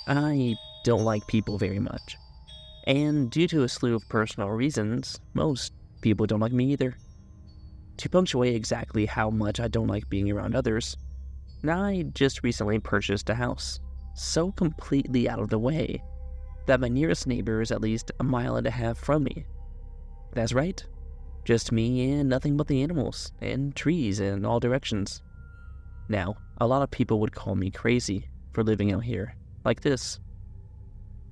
I don't like people very much, and due to a slew of personal reasons, most people don't like me either. To punctuate exactly how much I don't like being around others, I just recently purchased a house, so completely out of the way that my nearest neighbor is at least a mile and a half from me. That's right, just me and nothing but the animals and trees in all directions. Now, a lot of people would call me crazy for living out here, like this.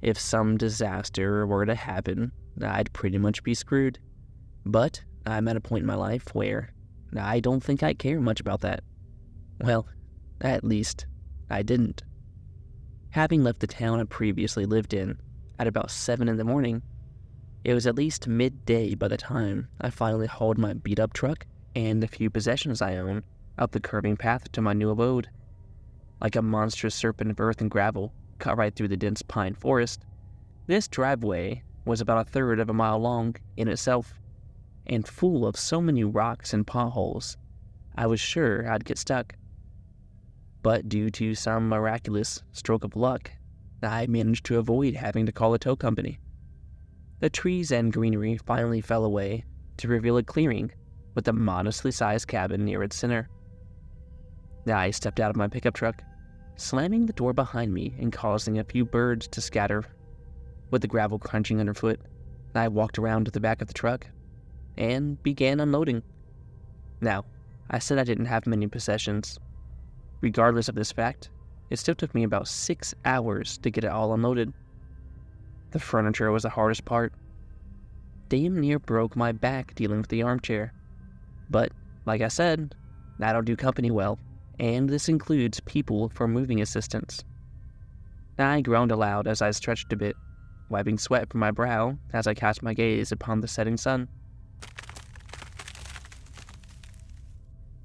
If some disaster were to happen, I'd pretty much be screwed. But I'm at a point in my life where I don't think I care much about that. Well, at least I didn't. Having left the town I previously lived in at about 7 in the morning, it was at least midday by the time I finally hauled my beat-up truck and the few possessions I own up the curving path to my new abode. Like a monstrous serpent of earth and gravel cut right through the dense pine forest, this driveway was about a third of a mile long in itself, and full of so many rocks and potholes, I was sure I'd get stuck. But due to some miraculous stroke of luck, I managed to avoid having to call a tow company. The trees and greenery finally fell away to reveal a clearing with a modestly sized cabin near its center. I stepped out of my pickup truck, slamming the door behind me and causing a few birds to scatter. With the gravel crunching underfoot, I walked around to the back of the truck and began unloading. Now, I said I didn't have many possessions. Regardless of this fact, it still took me about 6 hours to get it all unloaded. The furniture was the hardest part. Damn near broke my back dealing with the armchair. But, like I said, that'll do company well, and this includes people for moving assistance. I groaned aloud as I stretched a bit, wiping sweat from my brow as I cast my gaze upon the setting sun.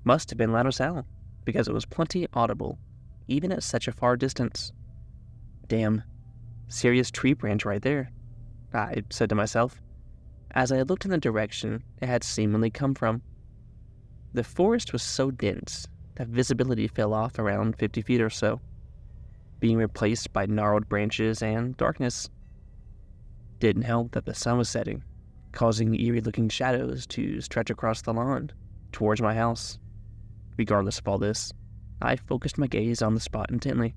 Must have been loud as hell, because it was plenty audible, even at such a far distance. Damn, serious tree branch right there, I said to myself, as I looked in the direction it had seemingly come from. The forest was so dense that visibility fell off around 50 feet or so, being replaced by gnarled branches and darkness. Didn't help that the sun was setting, causing eerie-looking shadows to stretch across the lawn towards my house. Regardless of all this, I focused my gaze on the spot intently.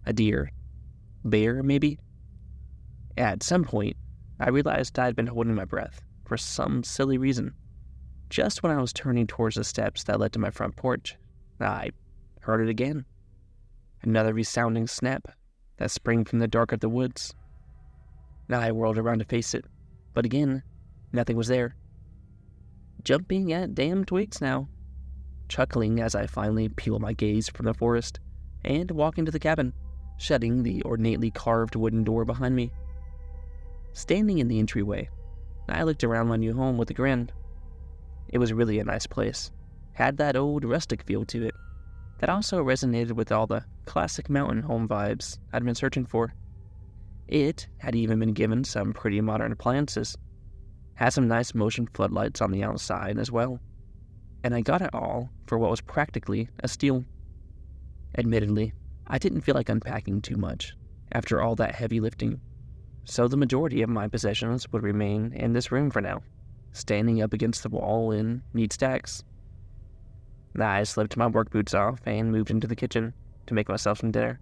A deer. Bear, maybe? At some point, I realized I had been holding my breath for some silly reason. Just when I was turning towards the steps that led to my front porch, I heard it again. Another resounding snap that sprang from the dark of the woods. I whirled around to face it, but again, nothing was there. Jumping at damn twigs now. Chuckling as I finally peeled my gaze from the forest and walked into the cabin, shutting the ornately carved wooden door behind me. Standing in the entryway, I looked around my new home with a grin. It was really a nice place. Had that old rustic feel to it that also resonated with all the classic mountain home vibes I'd been searching for. It had even been given some pretty modern appliances. Had some nice motion floodlights on the outside as well. And I got it all for what was practically a steal. Admittedly, I didn't feel like unpacking too much after all that heavy lifting, so the majority of my possessions would remain in this room for now, standing up against the wall in neat stacks. I slipped my work boots off and moved into the kitchen to make myself some dinner.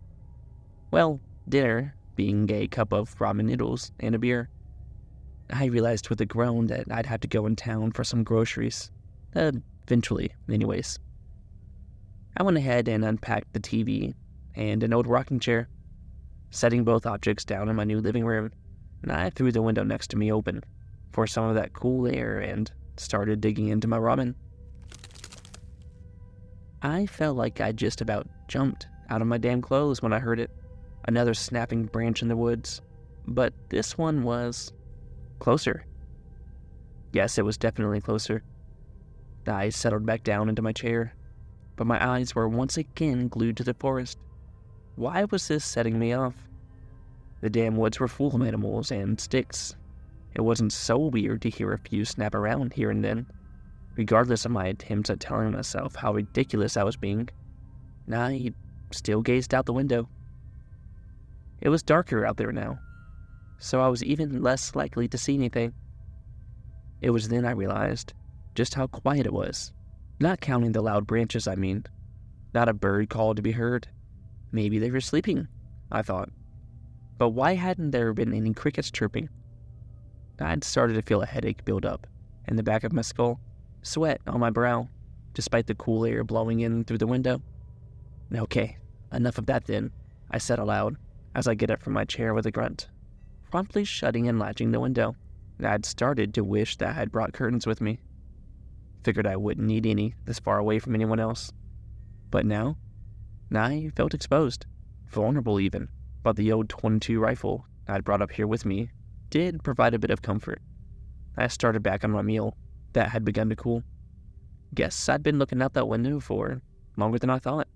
Well, dinner being a cup of ramen noodles and a beer. I realized with a groan that I'd have to go in town for some groceries. Eventually, anyways. I went ahead and unpacked the TV and an old rocking chair, setting both objects down in my new living room, and I threw the window next to me open for some of that cool air and started digging into my ramen. I felt like I just about jumped out of my damn clothes when I heard it. Another snapping branch in the woods, but this one was closer. Yes, it was definitely closer. I settled back down into my chair, but my eyes were once again glued to the forest. Why was this setting me off? The damn woods were full of animals and sticks. It wasn't so weird to hear a few snap around here and then, regardless of my attempts at telling myself how ridiculous I was being. I still gazed out the window. It was darker out there now, so I was even less likely to see anything. It was then I realized just how quiet it was. Not counting the loud branches, I mean. Not a bird call to be heard. Maybe they were sleeping, I thought. But why hadn't there been any crickets chirping? I'd started to feel a headache build up in the back of my skull, sweat on my brow, despite the cool air blowing in through the window. Okay, enough of that then, I said aloud as I get up from my chair with a grunt, promptly shutting and latching the window. I'd started to wish that I had brought curtains with me. Figured I wouldn't need any this far away from anyone else. But now I felt exposed, vulnerable even, but the old .22 rifle I'd brought up here with me did provide a bit of comfort. I started back on my meal that had begun to cool. Guess I'd been looking out that window for longer than I thought.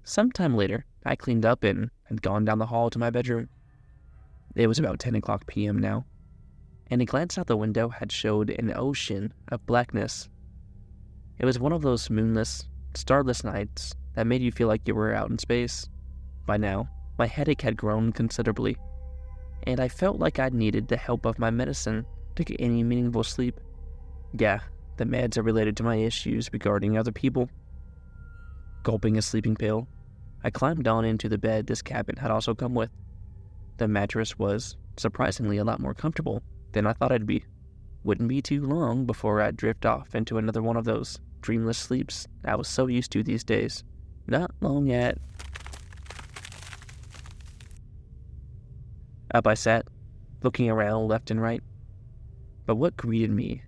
Sometime later, I cleaned up and had gone down the hall to my bedroom. It was about 10 o'clock p.m. now, and a glance out the window had showed an ocean of blackness. It was one of those moonless, starless nights that made you feel like you were out in space. By now, my headache had grown considerably, and I felt like I'd needed the help of my medicine to get any meaningful sleep. Yeah, the meds are related to my issues regarding other people. Gulping a sleeping pill, I climbed on into the bed this cabin had also come with. The mattress was, surprisingly, a lot more comfortable than I thought it'd be. Wouldn't be too long before I'd drift off into another one of those dreamless sleeps I was so used to these days. Not long yet. Up I sat, looking around left and right. But what greeted me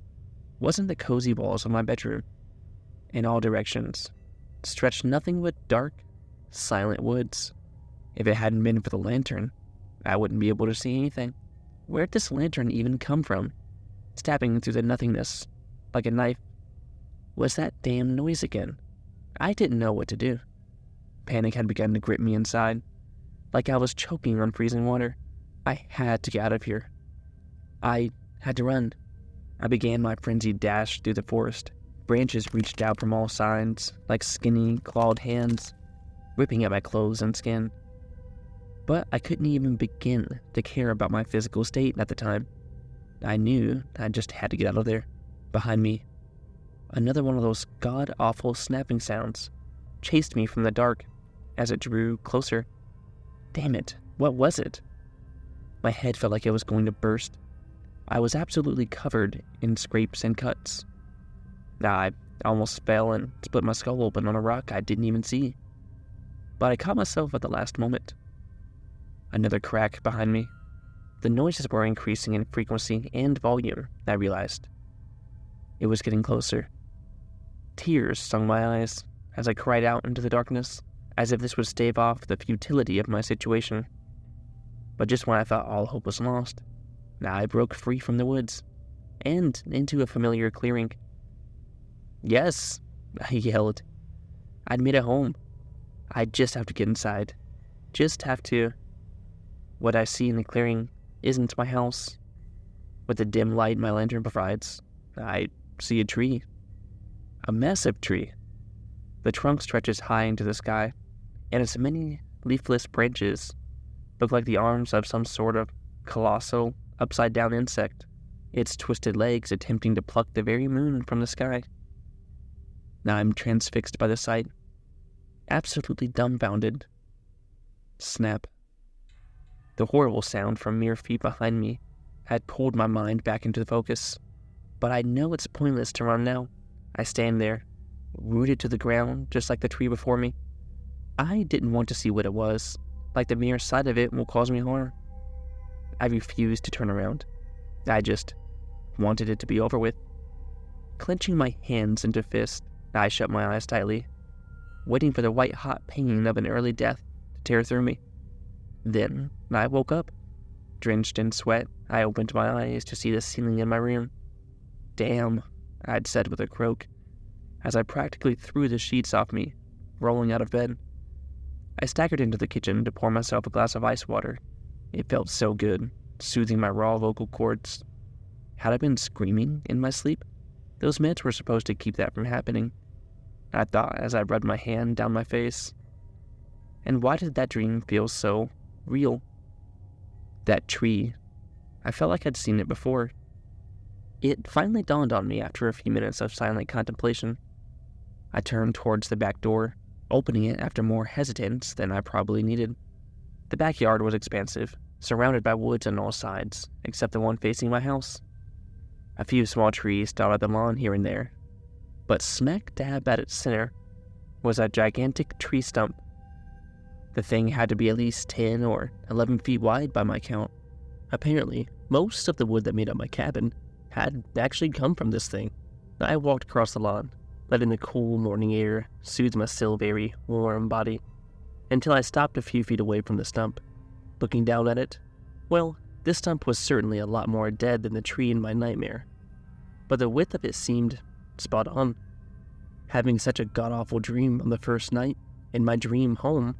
wasn't the cozy walls of my bedroom. In all directions stretched nothing but dark, silent woods. If it hadn't been for the lantern, I wouldn't be able to see anything. Where'd this lantern even come from? Stabbing through the nothingness like a knife. Was that damn noise again? I didn't know what to do. Panic had begun to grip me inside, like I was choking on freezing water. I had to get out of here. I had to run. I began my frenzied dash through the forest. Branches reached out from all sides, like skinny, clawed hands, ripping at my clothes and skin. But I couldn't even begin to care about my physical state at the time. I knew I just had to get out of there. Behind me, another one of those god-awful snapping sounds chased me from the dark as it drew closer. Damn it, what was it? My head felt like it was going to burst. I was absolutely covered in scrapes and cuts. I almost fell and split my skull open on a rock I didn't even see. But I caught myself at the last moment. Another crack behind me. The noises were increasing in frequency and volume, I realized. It was getting closer. Tears stung my eyes as I cried out into the darkness, as if this would stave off the futility of my situation. But just when I thought all hope was lost, I broke free from the woods and into a familiar clearing. Yes, I yelled. I'd made it home. I'd just have to get inside. Just have to. What I see in the clearing isn't my house. With the dim light my lantern provides, I see a tree. A massive tree. The trunk stretches high into the sky, and its many leafless branches look like the arms of some sort of colossal, upside-down insect, its twisted legs attempting to pluck the very moon from the sky. Now I'm transfixed by the sight, absolutely dumbfounded. Snap. The horrible sound from mere feet behind me had pulled my mind back into the focus, but I know it's pointless to run now. I stand there, rooted to the ground, just like the tree before me. I didn't want to see what it was, like the mere sight of it will cause me harm. I refused to turn around. I just wanted it to be over with. Clenching my hands into fists, I shut my eyes tightly, waiting for the white-hot pain of an early death to tear through me. Then I woke up. Drenched in sweat, I opened my eyes to see the ceiling in my room. Damn, I'd said with a croak, as I practically threw the sheets off me, rolling out of bed. I staggered into the kitchen to pour myself a glass of ice water. It felt so good, soothing my raw vocal cords. Had I been screaming in my sleep? Those meds were supposed to keep that from happening, I thought as I rubbed my hand down my face. And why did that dream feel so real. That tree, I felt like I'd seen it before. It finally dawned on me after a few minutes of silent contemplation. I turned towards the back door, opening it after more hesitance than I probably needed. The backyard was expansive, surrounded by woods on all sides, except the one facing my house. A few small trees dotted the lawn here and there, but smack dab at its center was a gigantic tree stump. The thing had to be at least 10 or 11 feet wide by my count. Apparently, most of the wood that made up my cabin had actually come from this thing. I walked across the lawn, letting the cool morning air soothe my still very warm body, until I stopped a few feet away from the stump. Looking down at it, well, this stump was certainly a lot more dead than the tree in my nightmare, but the width of it seemed spot on. Having such a god-awful dream on the first night in my dream home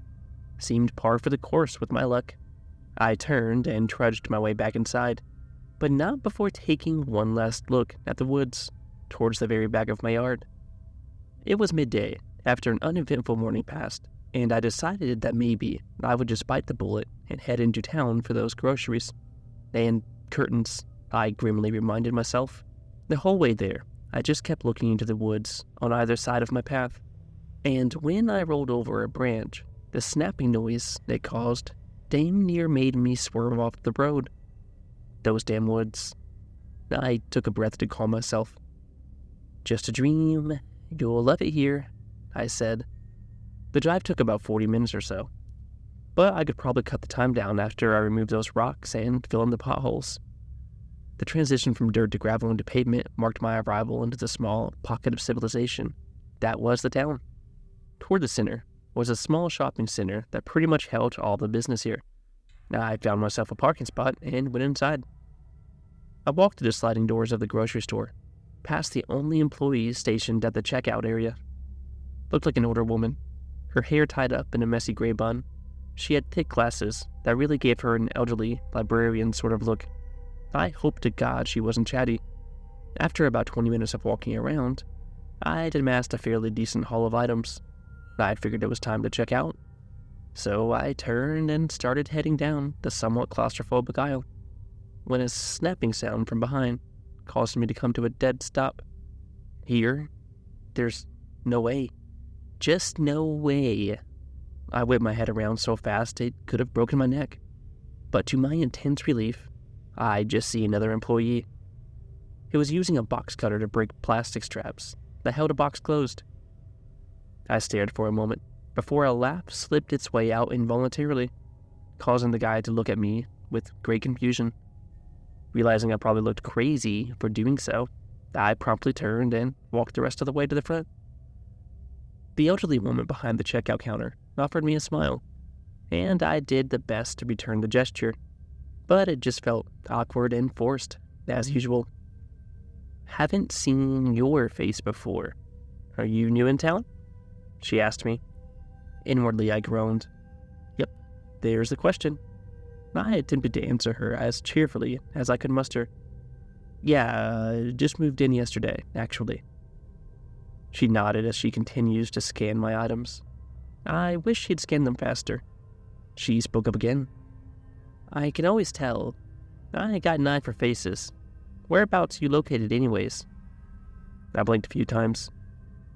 seemed par for the course with my luck. I turned and trudged my way back inside, but not before taking one last look at the woods towards the very back of my yard. It was midday after an uneventful morning passed, and I decided that maybe I would just bite the bullet and head into town for those groceries. And curtains, I grimly reminded myself. The whole way there, I just kept looking into the woods on either side of my path, and when I rolled over a branch, the snapping noise it caused damn near made me swerve off the road. Those damn woods. I took a breath to calm myself. Just a dream. You'll love it here, I said. The drive took about 40 minutes or so, but I could probably cut the time down after I removed those rocks and fill in the potholes. The transition from dirt to gravel into pavement marked my arrival into the small pocket of civilization that was the town. Toward the center was a small shopping center that pretty much held all the business here. I found myself a parking spot and went inside. I walked through the sliding doors of the grocery store, past the only employees stationed at the checkout area. Looked like an older woman, her hair tied up in a messy gray bun. She had thick glasses that really gave her an elderly librarian sort of look. I hoped to God she wasn't chatty. After about 20 minutes of walking around, I'd amassed a fairly decent haul of items. I figured it was time to check out, so I turned and started heading down the somewhat claustrophobic aisle, when a snapping sound from behind caused me to come to a dead stop. Here, there's no way. Just no way. I whipped my head around so fast it could have broken my neck. But to my intense relief, I just see another employee. He was using a box cutter to break plastic straps that held a box closed. I stared for a moment before a laugh slipped its way out involuntarily, causing the guy to look at me with great confusion. Realizing I probably looked crazy for doing so, I promptly turned and walked the rest of the way to the front. The elderly woman behind the checkout counter offered me a smile, and I did the best to return the gesture, but it just felt awkward and forced, as usual. Haven't seen your face before. Are you new in town? She asked me. Inwardly, I groaned. Yep, there's the question. I attempted to answer her as cheerfully as I could muster. Yeah, just moved in yesterday, actually. She nodded as she continues to scan my items. I wish she'd scanned them faster. She spoke up again. I can always tell. I got an eye for faces. Whereabouts you located anyways? I blinked a few times.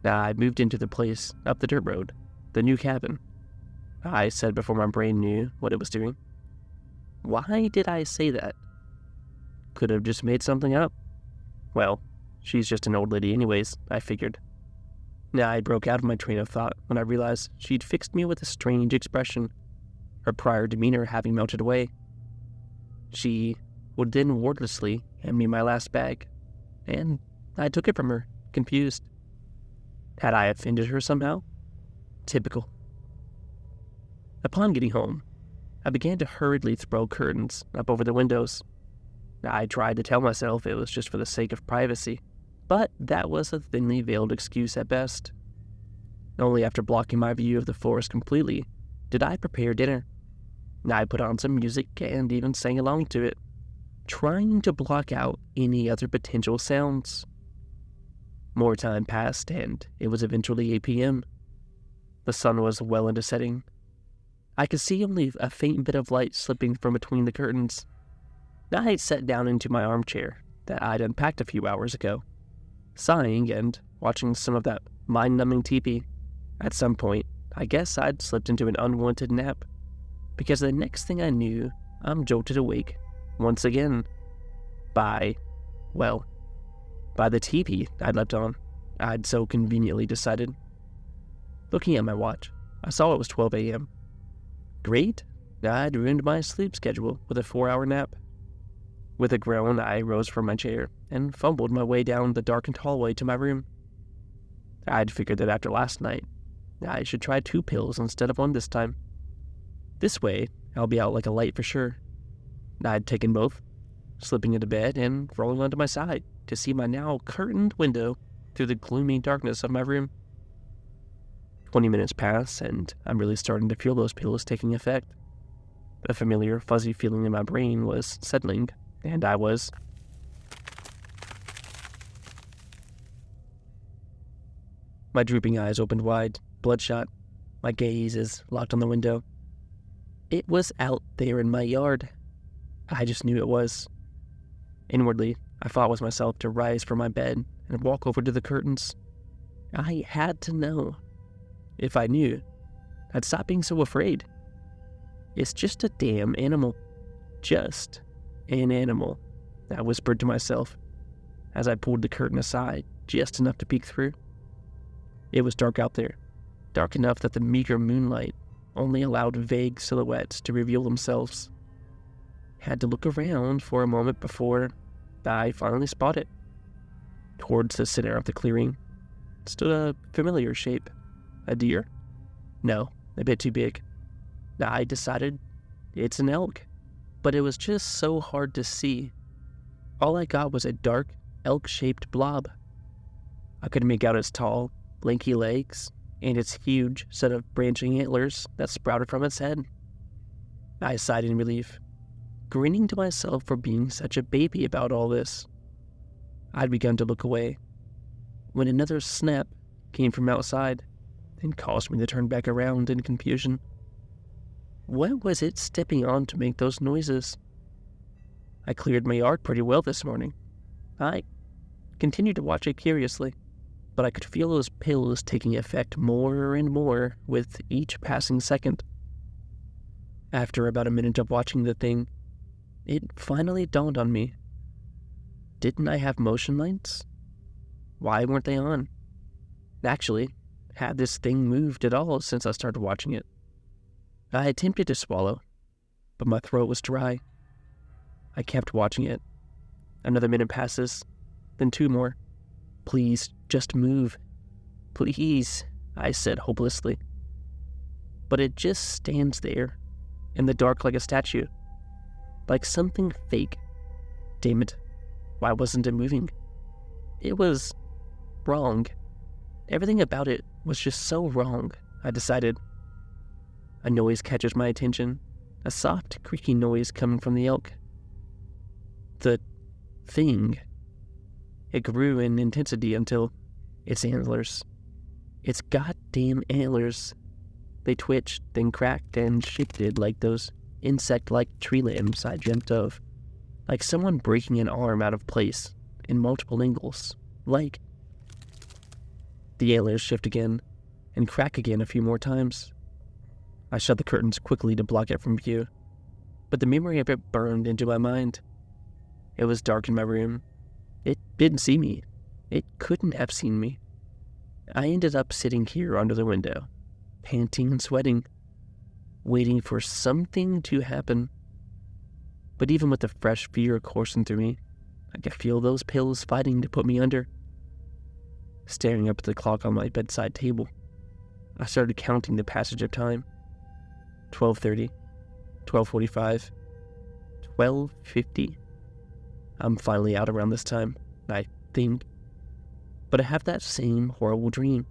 I moved into the place up the dirt road, the new cabin. I said before my brain knew what it was doing. Why did I say that? Could have just made something up. Well, she's just an old lady anyways, I figured. I broke out of my train of thought when I realized she'd fixed me with a strange expression, her prior demeanor having melted away. She would then wordlessly hand me my last bag, and I took it from her, confused. Had I offended her somehow? Typical. Upon getting home, I began to hurriedly throw curtains up over the windows. I tried to tell myself it was just for the sake of privacy, but that was a thinly veiled excuse at best. Only after blocking my view of the forest completely did I prepare dinner. I put on some music and even sang along to it, trying to block out any other potential sounds. More time passed, and it was eventually 8 p.m. The sun was well into setting. I could see only a faint bit of light slipping from between the curtains. I sat down into my armchair that I'd unpacked a few hours ago, sighing and watching some of that mind-numbing TV. At some point, I guess I'd slipped into an unwanted nap, because the next thing I knew, I'm jolted awake, once again, by the TV I'd left on, I'd so conveniently decided. Looking at my watch, I saw it was 12 a.m. Great, I'd ruined my sleep schedule with a 4-hour nap. With a groan, I rose from my chair and fumbled my way down the darkened hallway to my room. I'd figured that after last night, I should try 2 pills instead of 1 this time. This way, I'll be out like a light for sure. I'd taken both, slipping into bed and rolling onto my side to see my now curtained window through the gloomy darkness of my room. 20 minutes pass, and I'm really starting to feel those pills taking effect. A familiar fuzzy feeling in my brain was settling, and I was... My drooping eyes opened wide, bloodshot. My gaze is locked on the window. It was out there in my yard. I just knew it was. Inwardly, I fought with myself to rise from my bed and walk over to the curtains. I had to know. If I knew, I'd stop being so afraid. It's just a damn animal. Just an animal, I whispered to myself as I pulled the curtain aside just enough to peek through. It was dark out there, dark enough that the meager moonlight only allowed vague silhouettes to reveal themselves. Had to look around for a moment before I finally spotted it. Towards the center of the clearing stood a familiar shape. A deer? No, a bit too big. I decided it's an elk, but it was just so hard to see. All I got was a dark, elk-shaped blob. I could make out its tall, lanky legs and its huge set of branching antlers that sprouted from its head. I sighed in relief, grinning to myself for being such a baby about all this. I'd begun to look away when another snap came from outside and caused me to turn back around in confusion. What was it stepping on to make those noises? I cleared my yard pretty well this morning. I continued to watch it curiously, but I could feel those pills taking effect more and more with each passing second. After about a minute of watching the thing, it finally dawned on me. Didn't I have motion lights? Why weren't they on? Actually, had this thing moved at all since I started watching it? I attempted to swallow, but my throat was dry. I kept watching it. Another minute passes, then 2 more. Please, just move. Please, I said hopelessly. But it just stands there, in the dark like a statue. Like something fake. Damn it, why wasn't it moving? It was wrong. Everything about it was just so wrong, I decided. A noise catches my attention, a soft, creaky noise coming from the elk. The thing. It grew in intensity until its antlers. Its goddamn antlers. They twitched, then cracked and shifted like those insect-like tree limbs I dreamt of. Like someone breaking an arm out of place in multiple angles. Like... The antlers shift again, and crack again a few more times. I shut the curtains quickly to block it from view, but the memory of it burned into my mind. It was dark in my room. It didn't see me. It couldn't have seen me. I ended up sitting here under the window, panting and sweating, waiting for something to happen. But even with the fresh fear coursing through me, I could feel those pills fighting to put me under. Staring up at the clock on my bedside table, I started counting the passage of time. 12:30, 12:45, 12:50. I'm finally out around this time, I think. But I have that same horrible dream,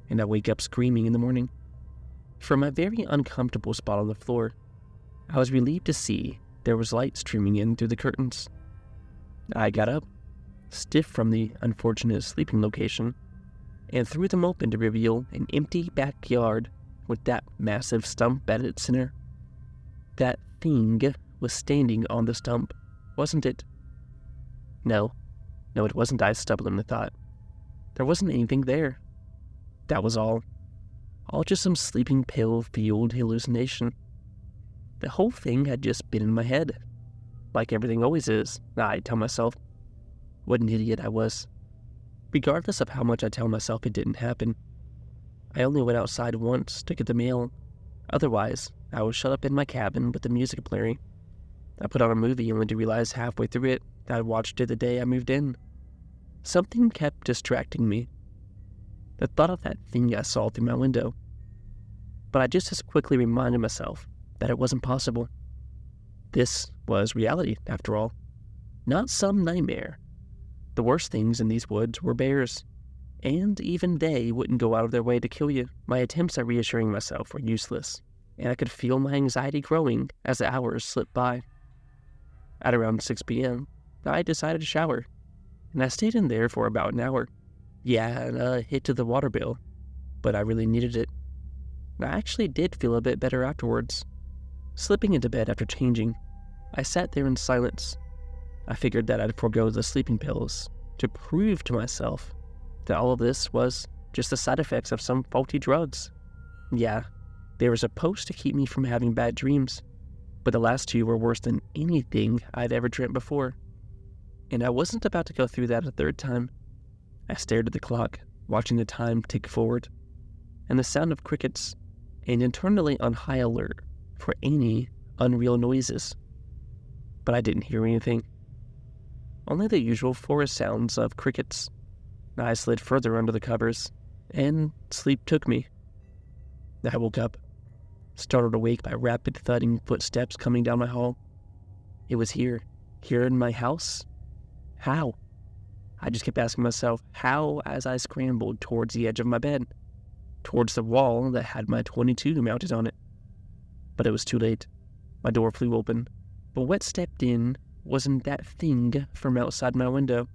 and I wake up screaming in the morning. From my very uncomfortable spot on the floor, I was relieved to see there was light streaming in through the curtains. I got up, stiff from the unfortunate sleeping location, and threw them open to reveal an empty backyard with that massive stump at its center. That thing was standing on the stump, wasn't it? No, it wasn't, I stubbornly thought. There wasn't anything there. That was all. All just some sleeping pill-fueled hallucination. The whole thing had just been in my head. Like everything always is, I tell myself. What an idiot I was. Regardless of how much I tell myself it didn't happen. I only went outside once to get the mail. Otherwise, I was shut up in my cabin with the music blaring. I put on a movie only to realize halfway through it that I'd watched it the day I moved in. Something kept distracting me. The thought of that thing I saw through my window. But I just as quickly reminded myself that it wasn't possible. This was reality, after all. Not some nightmare. The worst things in these woods were bears. And even they wouldn't go out of their way to kill you. My attempts at reassuring myself were useless, and I could feel my anxiety growing as the hours slipped by. At around 6 p.m., I decided to shower, and I stayed in there for about an hour. Yeah, and a hit to the water bill, but I really needed it. I actually did feel a bit better afterwards. Slipping into bed after changing, I sat there in silence. I figured that I'd forego the sleeping pills to prove to myself that all of this was just the side effects of some faulty drugs. Yeah, they were supposed to keep me from having bad dreams, but the last two were worse than anything I'd ever dreamt before. And I wasn't about to go through that a third time. I stared at the clock, watching the time tick forward, and the sound of crickets, and internally on high alert for any unreal noises. But I didn't hear anything. Only the usual forest sounds of crickets. I slid further under the covers, and sleep took me. I woke up, startled awake by rapid thudding footsteps coming down my hall. It was here in my house? How? I just kept asking myself how as I scrambled towards the edge of my bed, towards the wall that had my .22 mounted on it. But it was too late. My door flew open, but what stepped in wasn't that thing from outside my window.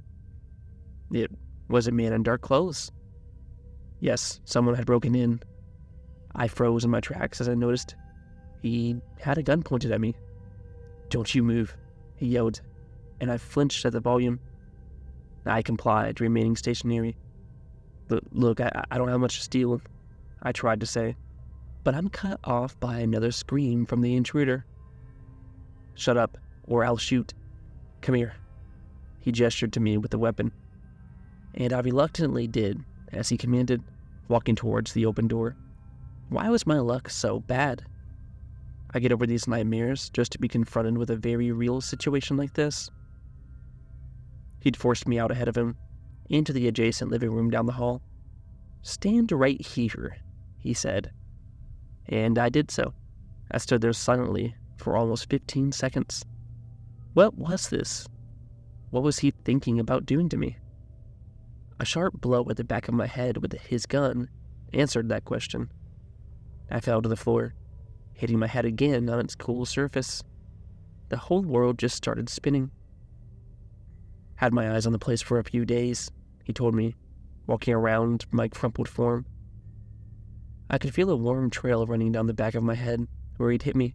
It was a man in dark clothes. Yes, someone had broken in. I froze in my tracks as I noticed he had a gun pointed at me. "Don't you move," he yelled, and I flinched at the volume. I complied, remaining stationary. Look, I don't have much to steal," I tried to say, but I'm cut off by another scream from the intruder. "Shut up, or I'll shoot. Come here." He gestured to me with the weapon, and I reluctantly did as he commanded, walking towards the open door. Why was my luck so bad? I get over these nightmares just to be confronted with a very real situation like this. He'd forced me out ahead of him, into the adjacent living room down the hall. "Stand right here," he said, and I did so. I stood there silently for almost 15 seconds. What was this? What was he thinking about doing to me? A sharp blow at the back of my head with his gun answered that question. I fell to the floor, hitting my head again on its cool surface. The whole world just started spinning. "Had my eyes on the place for a few days," he told me, walking around my crumpled form. I could feel a warm trail running down the back of my head where he'd hit me.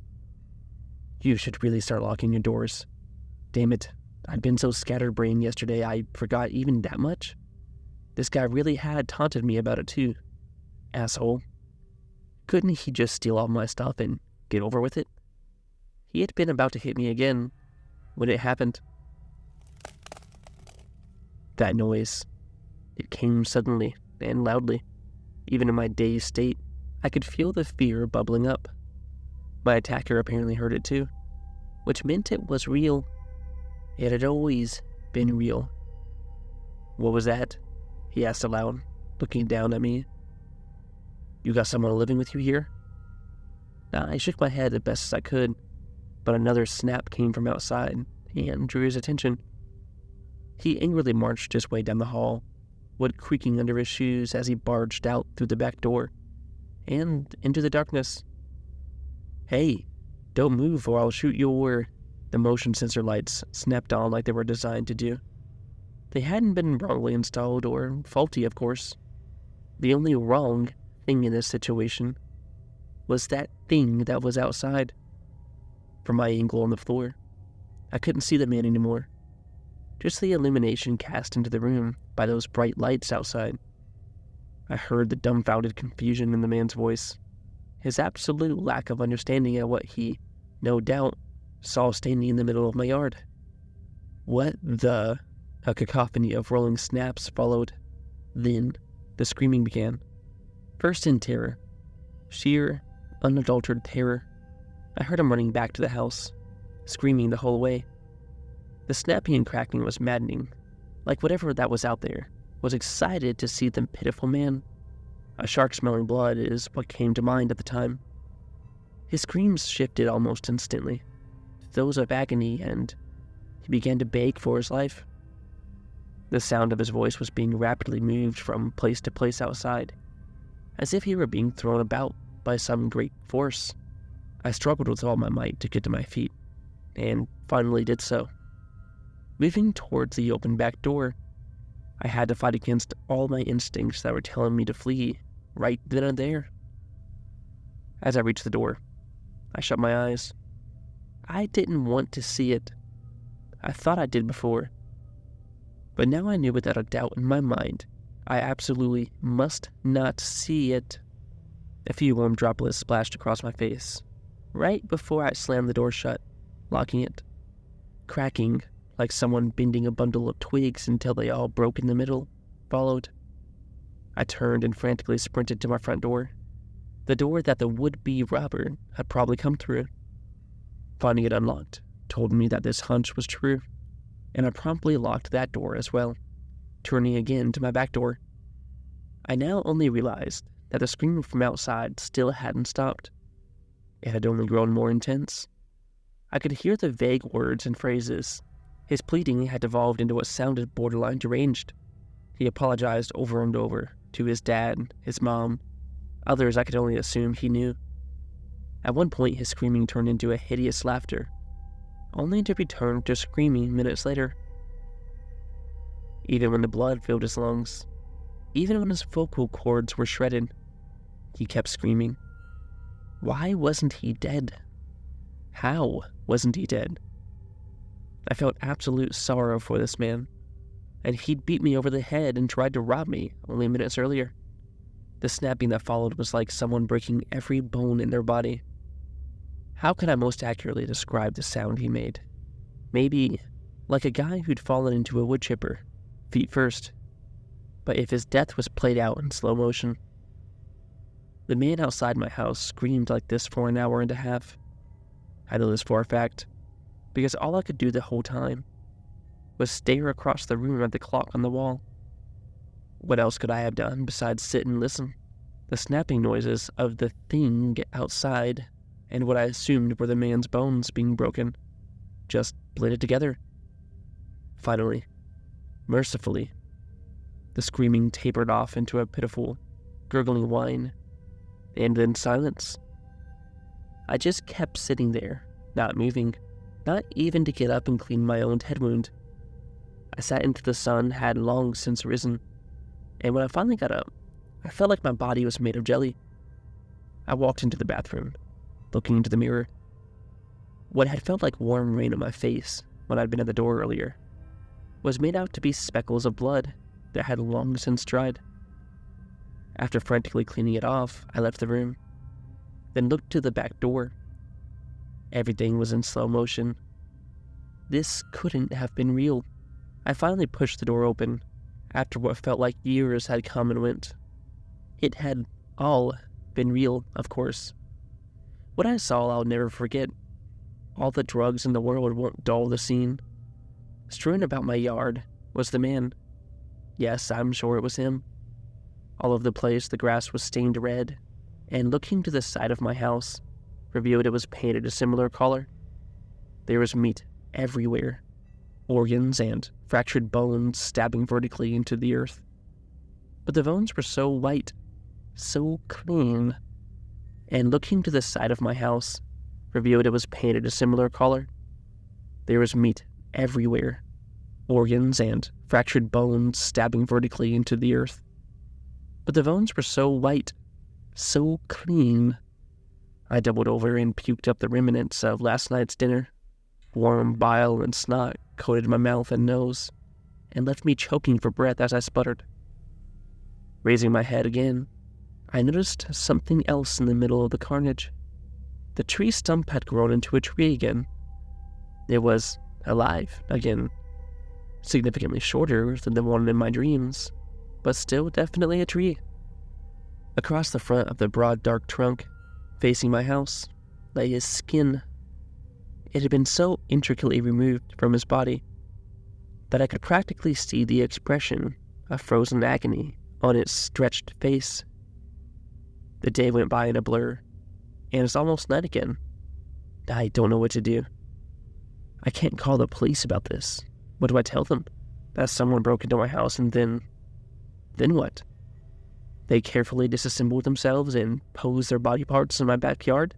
"You should really start locking your doors. Damn it, I'd been so scatterbrained yesterday I forgot even that much. This guy really had taunted me about it too. Asshole. Couldn't he just steal all my stuff and get over with it?" He had been about to hit me again when it happened. That noise. It came suddenly and loudly. Even in my dazed state, I could feel the fear bubbling up. My attacker apparently heard it too, which meant it was real. It had always been real. "What was that?" he asked aloud, looking down at me. "You got someone living with you here?" I shook my head as best as I could, but another snap came from outside and drew his attention. He angrily marched his way down the hall, wood creaking under his shoes as he barged out through the back door and into the darkness. "Hey, don't move or I'll shoot your..." The motion sensor lights snapped on like they were designed to do. They hadn't been wrongly installed or faulty, of course. The only wrong thing in this situation was that thing that was outside. From my angle on the floor, I couldn't see the man anymore, just the illumination cast into the room by those bright lights outside. I heard the dumbfounded confusion in the man's voice, his absolute lack of understanding at what he, no doubt, saw standing in the middle of my yard. What the... A cacophony of rolling snaps followed. Then, the screaming began. First in terror. Sheer, unadulterated terror. I heard him running back to the house, screaming the whole way. The snapping and cracking was maddening, like whatever that was out there was excited to see the pitiful man. A shark-smelling blood is what came to mind at the time. His screams shifted almost instantly, those of agony, and he began to beg for his life. The sound of his voice was being rapidly moved from place to place outside, as if he were being thrown about by some great force. I struggled with all my might to get to my feet, and finally did so. Moving towards the open back door, I had to fight against all my instincts that were telling me to flee right then and there. As I reached the door, I shut my eyes. I didn't want to see it. I thought I did before. But now I knew without a doubt in my mind, I absolutely must not see it. A few warm droplets splashed across my face, right before I slammed the door shut, locking it. Cracking, like someone bending a bundle of twigs until they all broke in the middle, followed. I turned and frantically sprinted to my front door, the door that the would-be robber had probably come through. Finding it unlocked told me that this hunch was true, and I promptly locked that door as well, turning again to my back door. I now only realized that the scream from outside still hadn't stopped. It had only grown more intense. I could hear the vague words and phrases. His pleading had devolved into what sounded borderline deranged. He apologized over and over to his dad, his mom, others I could only assume he knew. At one point, his screaming turned into a hideous laughter, only to return to screaming minutes later. Even when the blood filled his lungs, even when his vocal cords were shredded, he kept screaming. Why wasn't he dead? How wasn't he dead? I felt absolute sorrow for this man, and he'd beat me over the head and tried to rob me only minutes earlier. The snapping that followed was like someone breaking every bone in their body. How can I most accurately describe the sound he made? Maybe like a guy who'd fallen into a wood chipper, feet first, but if his death was played out in slow motion. The man outside my house screamed like this for an hour and a half. I know this for a fact, because all I could do the whole time was stare across the room at the clock on the wall. What else could I have done besides sit and listen? The snapping noises of the thing outside and what I assumed were the man's bones being broken just blended together. Finally, mercifully, the screaming tapered off into a pitiful, gurgling whine, and then silence. I just kept sitting there, not moving, not even to get up and clean my own head wound. I sat until the sun had long since risen, and when I finally got up, I felt like my body was made of jelly. I walked into the bathroom, looking into the mirror. What had felt like warm rain on my face when I'd been at the door earlier was made out to be speckles of blood that had long since dried. After frantically cleaning it off, I left the room, then looked to the back door. Everything was in slow motion. This couldn't have been real. I finally pushed the door open, after what felt like years had come and went. It had all been real, of course. What I saw I'll never forget. All the drugs in the world won't dull the scene. Strewn about my yard was the man. Yes, I'm sure it was him. All over the place the grass was stained red, and looking to the side of my house, revealed it was painted a similar color. There was meat everywhere, organs and fractured bones stabbing vertically into the earth. But the bones were so white, so clean, and looking to the side of my house, revealed it was painted a similar color. There was meat everywhere, organs and fractured bones stabbing vertically into the earth. But the bones were so white, so clean, I doubled over and puked up the remnants of last night's dinner. Warm bile and snot coated my mouth and nose, and left me choking for breath as I sputtered. Raising my head again, I noticed something else in the middle of the carnage. The tree stump had grown into a tree again. It was alive again, significantly shorter than the one in my dreams, but still definitely a tree. Across the front of the broad dark trunk, facing my house, lay his skin. It had been so intricately removed from his body that I could practically see the expression of frozen agony on its stretched face. The day went by in a blur, and it's almost night again. I don't know what to do. I can't call the police about this. What do I tell them? That someone broke into my house and then what? They carefully disassembled themselves and posed their body parts in my backyard?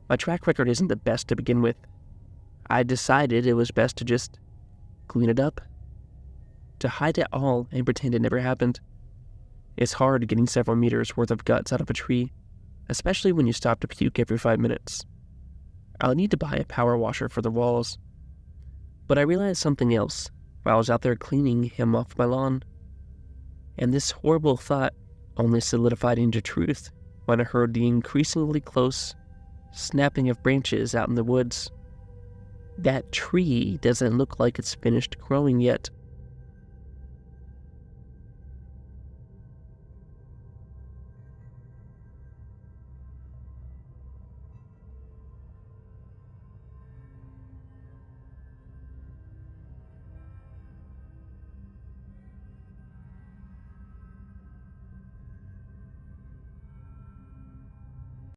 My track record isn't the best to begin with. I decided it was best to just clean it up, to hide it all and pretend it never happened. It's hard getting several meters worth of guts out of a tree, especially when you stop to puke every 5 minutes. I'll need to buy a power washer for the walls. But I realized something else while I was out there cleaning him off my lawn. And this horrible thought only solidified into truth when I heard the increasingly close snapping of branches out in the woods. That tree doesn't look like it's finished growing yet.